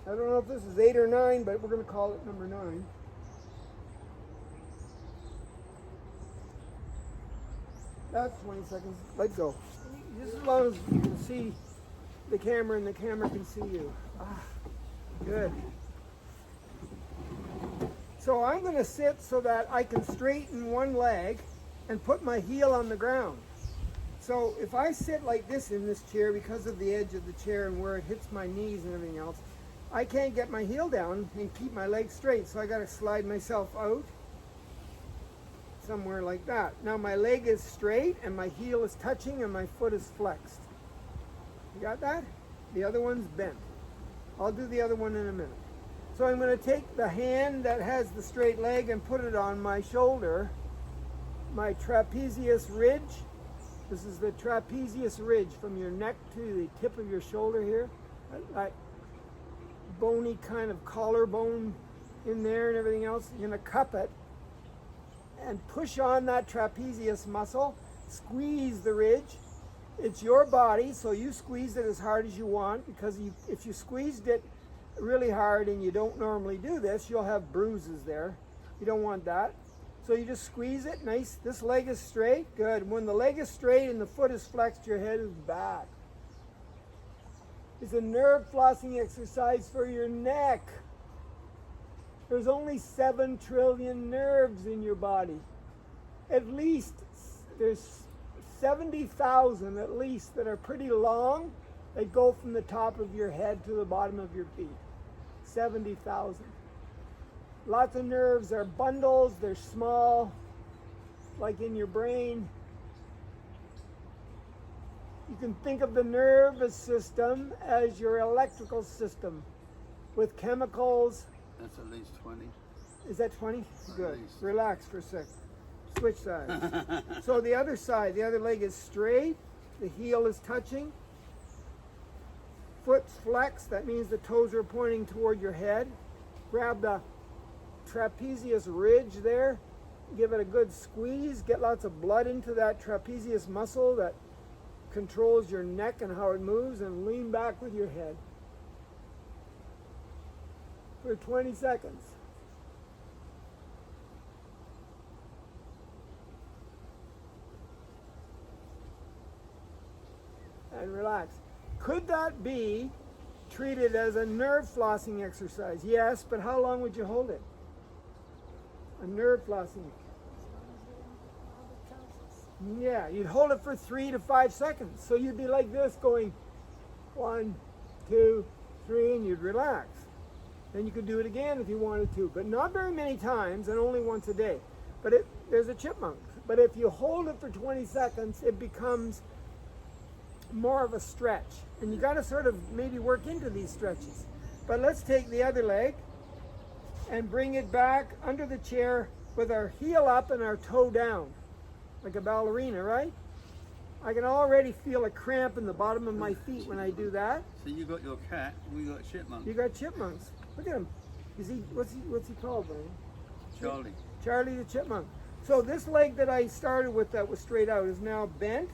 I don't know if this is 8 or 9, but we're going to call it number 9. That's 20 seconds. Let go. Just as long as you can see the camera and the camera can see you. Good. So I'm going to sit so that I can straighten one leg and put my heel on the ground. So if I sit like this in this chair because of the edge of the chair and where it hits my knees and everything else, I can't get my heel down and keep my legs straight. So I got to slide myself out somewhere like that. Now my leg is straight and my heel is touching and my foot is flexed. You got that? The other one's bent. I'll do the other one in a minute. So I'm going to take the hand that has the straight leg and put it on my shoulder, my trapezius ridge. This is the trapezius ridge from your neck to the tip of your shoulder here. That bony kind of collarbone in there and everything else. You're going to cup it and push on that trapezius muscle. Squeeze the ridge. It's your body, so you squeeze it as hard as you want, because if you squeezed it really hard and you don't normally do this, you'll have bruises there. You don't want that. So you just squeeze it, nice. This leg is straight, good. When the leg is straight and the foot is flexed, your head is back. It's a nerve flossing exercise for your neck. There's only 7 trillion nerves in your body. At least, there's 70,000 at least that are pretty long. They go from the top of your head to the bottom of your feet. 70,000. Lots of nerves are bundles, they're small, like in your brain. You can think of the nervous system as your electrical system with chemicals.
That's at least 20.
Is that 20? Good.
least.
Relax for a sec. Switch sides. So the other side, the other leg is straight, the heel is touching, foot's flexed, that means the toes are pointing toward your head. Grab the trapezius ridge there, give it a good squeeze, get lots of blood into that trapezius muscle that controls your neck and how it moves, and lean back with your head for 20 seconds. And relax. Could that be treated as a nerve flossing exercise? Yes, but how long would you hold it? A nerve flossing. Yeah, you'd hold it for 3 to 5 seconds. So you'd be like this going 1, 2, 3, and you'd relax. Then you could do it again if you wanted to, but not very many times and only once a day. But there's a chipmunk. But if you hold it for 20 seconds, it becomes more of a stretch. And you got to sort of maybe work into these stretches. But let's take the other leg and bring it back under the chair with our heel up and our toe down, like a ballerina, right? I can already feel a cramp in the bottom of my feet when I do that.
So you got your cat, we got chipmunk.
You got chipmunks. Look at him. What's he called, Bryan?
Charlie.
Charlie the chipmunk. So this leg that I started with that was straight out is now bent,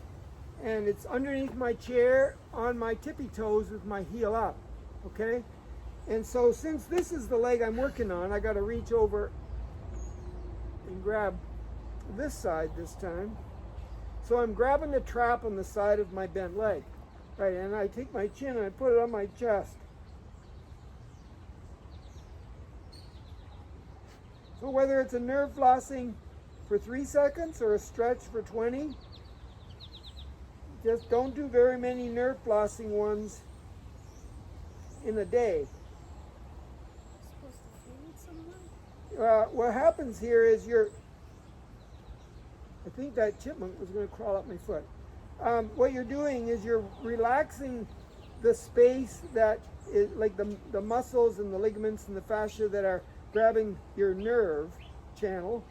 and it's underneath my chair on my tippy toes with my heel up, okay? And so since this is the leg I'm working on, I got to reach over and grab this side this time. So I'm grabbing the trap on the side of my bent leg, right? And I take my chin and I put it on my chest. So whether it's a nerve flossing for 3 seconds or a stretch for 20, just don't do very many nerve flossing ones in a day.
Supposed to feel it somewhere?
What happens here is I think that chipmunk was going to crawl up my foot. What you're doing is you're relaxing the space that is like the muscles and the ligaments and the fascia that are grabbing your nerve channel.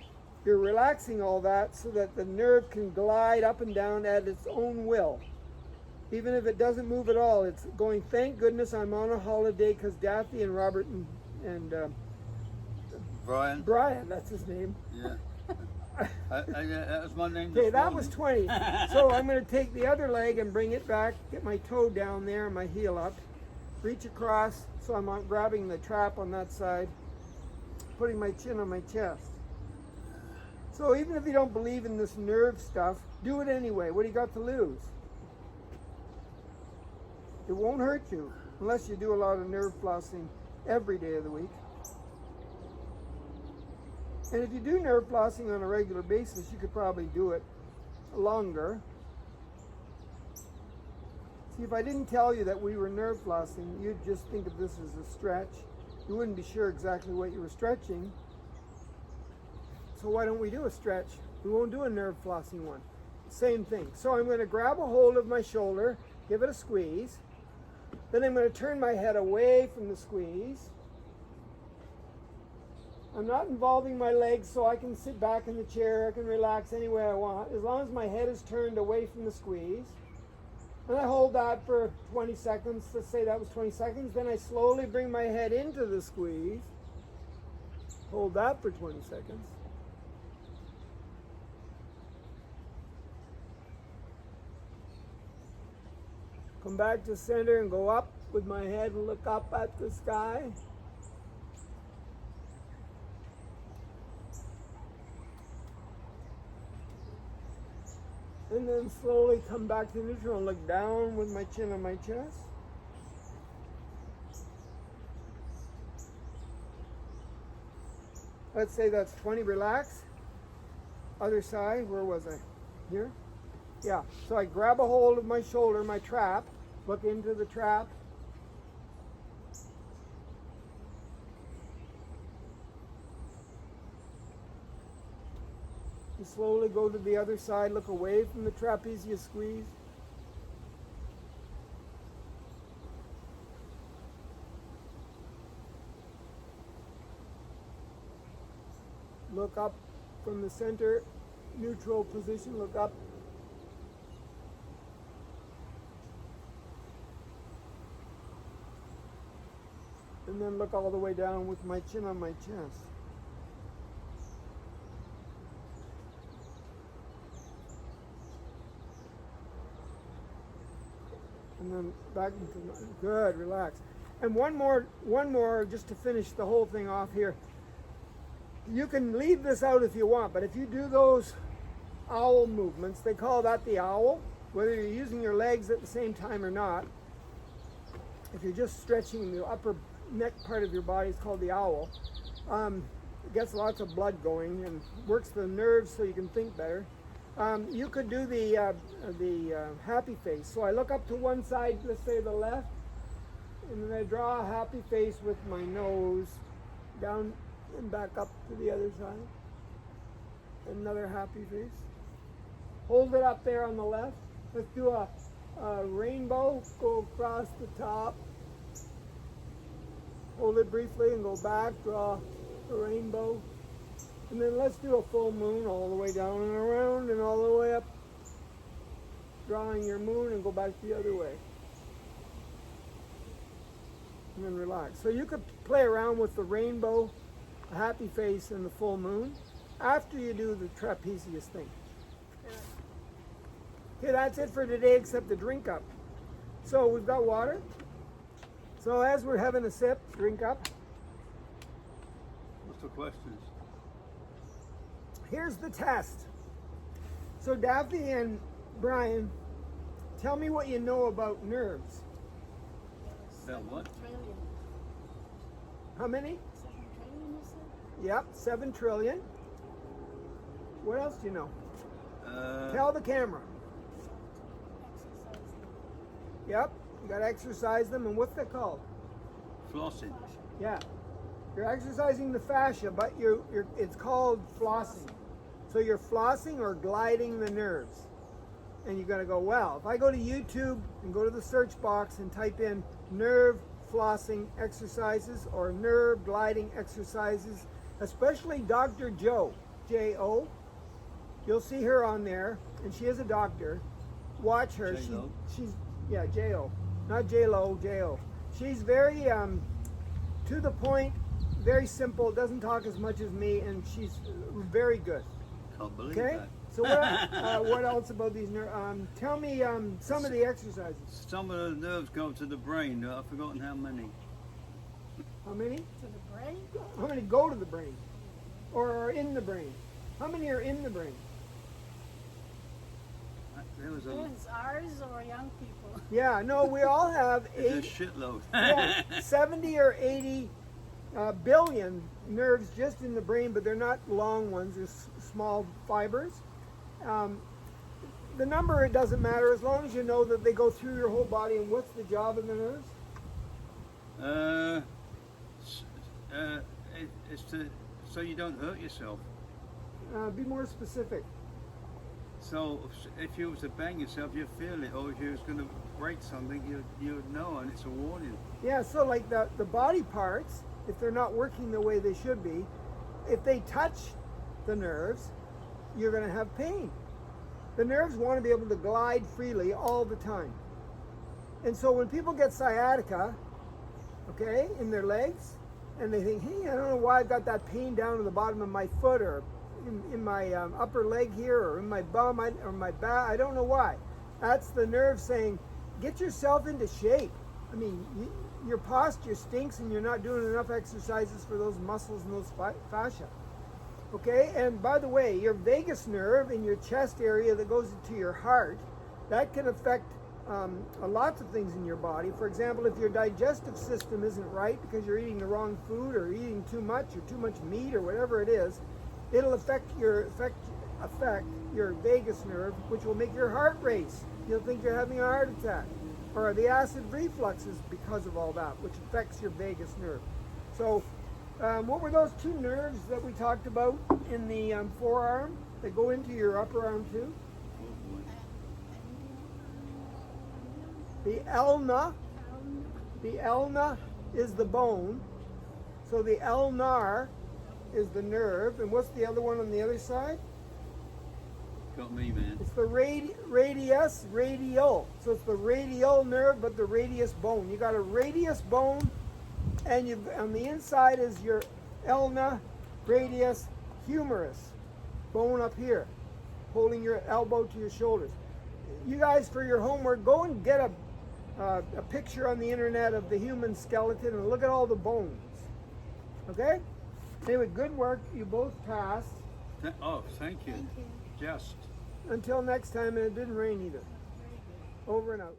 You're relaxing all that so that the nerve can glide up and down at its own will. Even if it doesn't move at all, it's going, thank goodness I'm on a holiday, because Dafi and Robert and
Bryan,
that's his name.
Yeah. That was my name.
Okay, that was 20. So I'm going to take the other leg and bring it back, get my toe down there and my heel up, reach across, so I'm grabbing the trap on that side, putting my chin on my chest. So even if you don't believe in this nerve stuff, do it anyway. What do you got to lose? It won't hurt you unless you do a lot of nerve flossing every day of the week. And if you do nerve flossing on a regular basis, you could probably do it longer. See, if I didn't tell you that we were nerve flossing, you'd just think of this as a stretch. You wouldn't be sure exactly what you were stretching. So why don't we do a stretch? We won't do a nerve flossing one. Same thing. So I'm going to grab a hold of my shoulder, give it a squeeze. Then I'm going to turn my head away from the squeeze. I'm not involving my legs, so I can sit back in the chair, I can relax any way I want, as long as my head is turned away from the squeeze. And I hold that for 20 seconds, let's say that was 20 seconds, then I slowly bring my head into the squeeze, hold that for 20 seconds. Come back to center and go up with my head and look up at the sky. And then slowly come back to neutral and look down with my chin on my chest. Let's say that's 20, relax. Other side, where was I? Here? Yeah, so I grab a hold of my shoulder, my trap, look into the trap. You slowly go to the other side, look away from the trapezius squeeze. Look up from the center, neutral position, look up. And then look all the way down with my chin on my chest. And then back into good, relax. And one more just to finish the whole thing off here. You can leave this out if you want, but if you do those owl movements, they call that the owl, whether you're using your legs at the same time or not. If you're just stretching the upper neck part of your body, it's called the owl. It gets lots of blood going and works the nerves so you can think better. You could do the happy face. So I look up to one side, let's say the left, and then I draw a happy face with my nose down and back up to the other side. Another happy face. Hold it up there on the left. Let's do a rainbow, go across the top. Hold it briefly and go back, draw a rainbow. And then let's do a full moon all the way down and around and all the way up. Drawing your moon and go back the other way. And then relax. So you could play around with the rainbow, a happy face, and the full moon after you do the trapezius thing. Okay, that's it for today except the drink up. So we've got water. So as we're having a sip, drink up.
What's the questions?
Here's the test. So Dafi and Bryan, tell me what you know about nerves.
About what?
Trillion.
How many?
7 trillion, you said?
Yep, 7 trillion. What else do you know?
Uh,
Tell the camera.
Exercise.
Yep, you gotta exercise them, and what's that called?
Flossing.
Yeah, you're exercising the fascia, but it's called flossing. So you're flossing or gliding the nerves. And you're gonna go, well, if I go to YouTube and go to the search box and type in nerve flossing exercises or nerve gliding exercises, especially Dr. Joe, J-O, you'll see her on there, and she is a doctor. Watch her.
J-Lo?
She's yeah, J-O, not J-Lo, J-O. She's very to the point, very simple, doesn't talk as much as me, and she's very good.
Can't believe
Okay?
that.
So what else about these nerves? Tell me some of the exercises.
Some of the nerves go to the brain. I've forgotten how many.
How many?
To the brain?
How many go to the brain? Or are in the brain? How many are in the brain?
There was a
Depends, ours or young people.
Yeah, no, we all have
there's a shitload.
70 or 80 billion nerves just in the brain, but they're not long ones, they're small fibers. the number, it doesn't matter as long as you know that they go through your whole body. And what's the job of the nerves?
It's so you don't hurt yourself.
Be more specific.
So if you was to bang yourself, you'd feel it, or if you was going to break something, you'd know, and it's a warning.
Yeah, so like the body parts, if they're not working the way they should be, if they touch the nerves, you're going to have pain. The nerves want to be able to glide freely all the time. And so when people get sciatica, okay, in their legs, and they think, hey, I don't know why I've got that pain down in the bottom of my foot, or in my upper leg here, or in my bum, or my back, I don't know why. That's the nerve saying, get yourself into shape. I mean, your posture stinks and you're not doing enough exercises for those muscles and those fascia. Okay, and by the way, your vagus nerve in your chest area that goes into your heart, that can affect lots of things in your body. For example, if your digestive system isn't right because you're eating the wrong food or eating too much meat or whatever it is, it'll affect your vagus nerve, which will make your heart race. You'll think you're having a heart attack. Or the acid reflux is because of all that, which affects your vagus nerve. So what were those two nerves that we talked about in the forearm that go into your upper arm too? The ulna. The ulna is the bone. So the ulnar is the nerve. And what's the other one on the other side?
Got me, man.
It's the radius, radial. So it's the radial nerve, but the radius bone. You got a radius bone, and on the inside is your ulna, radius, humerus bone up here, holding your elbow to your shoulders. You guys, for your homework, go and get a picture on the internet of the human skeleton and look at all the bones. Okay? Anyway, good work. You both passed.
Oh, thank you.
Thank you.
Just.
Until next time, and it didn't rain either. Over and out.